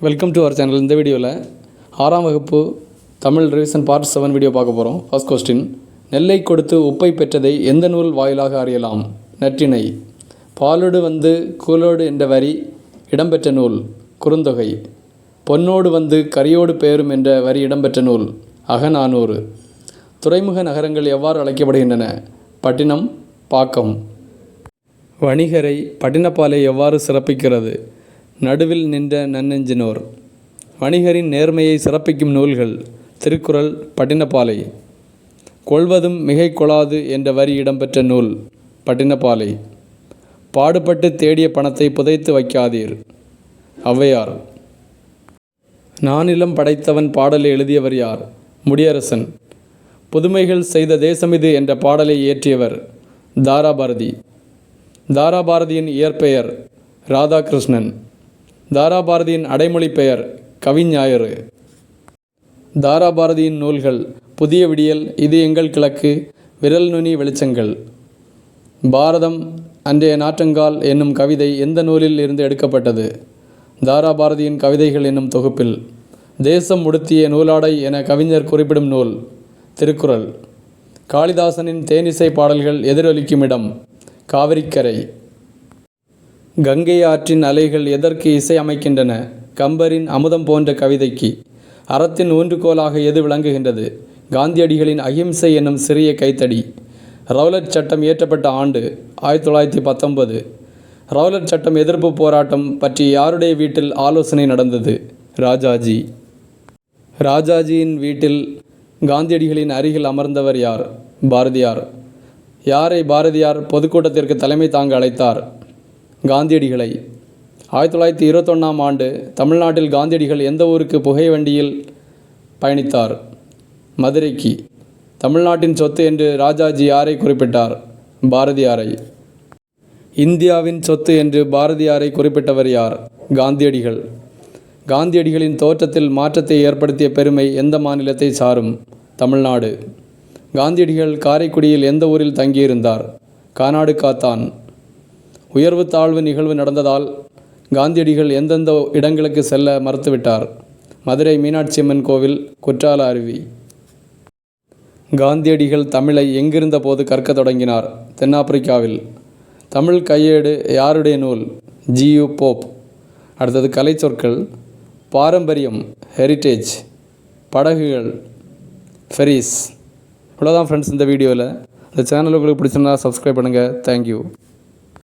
Welcome to our channel. இந்த வீடியோவில் 6ஆம் வகுப்பு தமிழ் ரிவிஷன் பார்ட் 7 வீடியோ பார்க்க போகிறோம். ஃபர்ஸ்ட் கொஸ்டின், நெல்லை கொடுத்து உப்பை பெற்றதை எந்த நூல் வாயிலாக அறியலாம்? நற்றிணை. பாலோடு வந்து கூலோடு என்ற வரி இடம்பெற்ற நூல் குறுந்தொகை. பொன்னோடு வந்து கரியோடு பெயரும் என்ற வரி இடம்பெற்ற நூல் அகநானூறு. துறைமுக நகரங்கள் எவ்வாறு அழைக்கப்படுகின்றன? பட்டினம், பாக்கம். வணிகரை பட்டினப்பாலை எவ்வாறு சிறப்பிக்கிறது? நடுவில் நின்ற நன்னெஞ்சினோர். வணிகரின் நேர்மையை சிறப்பிக்கும் நூல்கள் திருக்குறள், பட்டினப்பாலை. கொள்வதும் மிகை கொளாது என்ற வரி இடம்பெற்ற நூல் பட்டினப்பாலை. பாடுபட்டு தேடிய பணத்தை புதைத்து வைக்காதீர் ஔவையார். நானிலம் படைத்தவன் பாடலை எழுதியவர் யார்? முடியரசன். புதுமைகள் செய்த தேசமிது என்ற பாடலை இயற்றியவர் தாராபாரதி. தாராபாரதியின் இயற்பெயர் ராதாகிருஷ்ணன். தாராபாரதியின் அடைமொழி பெயர் கவிஞாயிறு. தாராபாரதியின் நூல்கள் புதிய விடியல், இது எங்கள் கிழக்கு, விரல் நுனி வெளிச்சங்கள். பாரதம் அன்றைய நாற்றங்கால் என்னும் கவிதை எந்த நூலில் இருந்து எடுக்கப்பட்டது? தாராபாரதியின் கவிதைகள் என்னும் தொகுப்பில். தேசம் உடுத்திய நூலாடை என கவிஞர் குறிப்பிடும் நூல் திருக்குறள். காளிதாசனின் தேனிசை பாடல்கள் எதிரொலிக்கும் இடம் காவிரிக்கரை. கங்கை ஆற்றின் அலைகள் எதற்கு இசை அமைக்கின்றன? கம்பரின் அமுதம் போன்ற கவிதைக்கு. அறத்தின் ஊன்றுகோலாக எது விளங்குகின்றது? காந்தியடிகளின் அகிம்சை என்னும் சிறிய கைத்தடி. ரௌலட் சட்டம் இயற்றப்பட்ட ஆண்டு 1919. ரௌலட் சட்டம் எதிர்ப்பு போராட்டம் பற்றி யாருடைய வீட்டில் ஆலோசனை நடந்தது? ராஜாஜி. ராஜாஜியின் வீட்டில் காந்தியடிகளின் அருகில் அமர்ந்தவர் யார்? பாரதியார். யாரை பாரதியார் பொதுக்கூட்டத்திற்கு தலைமை தாங்க அழைத்தார்? காந்தியடிகளை. 1921ஆம் ஆண்டு தமிழ்நாட்டில் காந்தியடிகள் எந்த ஊருக்கு புகை வண்டியில் பயணித்தார்? மதுரைக்கு. தமிழ்நாட்டின் சொத்து என்று ராஜாஜி யாரை குறிப்பிட்டார்? பாரதியாரை. இந்தியாவின் சொத்து என்று பாரதியாரை குறிப்பிட்டவர் யார்? காந்தியடிகள். காந்தியடிகளின் தோற்றத்தில் மாற்றத்தை ஏற்படுத்திய பெருமை எந்த மாநிலத்தை சாரும்? தமிழ்நாடு. காந்தியடிகள் காரைக்குடியில் எந்த ஊரில் தங்கியிருந்தார்? கானாடு காத்தான். உயர்வு தாழ்வு நிகழ்வு நடந்ததால் காந்தியடிகள் எந்தெந்த இடங்களுக்கு செல்ல மறுத்துவிட்டார்? மதுரை மீனாட்சியம்மன் கோவில், குற்றால அருவி. காந்தியடிகள் தமிழை எங்கிருந்த போது கற்க தொடங்கினார்? தென்னாப்பிரிக்காவில். தமிழ் கையேடு யாருடைய நூல்? G U. அடுத்தது கலை சொற்கள். பாரம்பரியம் ஹெரிட்டேஜ். படகுகள் ஃபெரிஸ். இவ்வளோதான் ஃப்ரெண்ட்ஸ் இந்த வீடியோவில். இந்த சேனல் உங்களுக்கு பிடிச்சிருந்தா சப்ஸ்கிரைப் பண்ணுங்கள். தேங்க்யூ.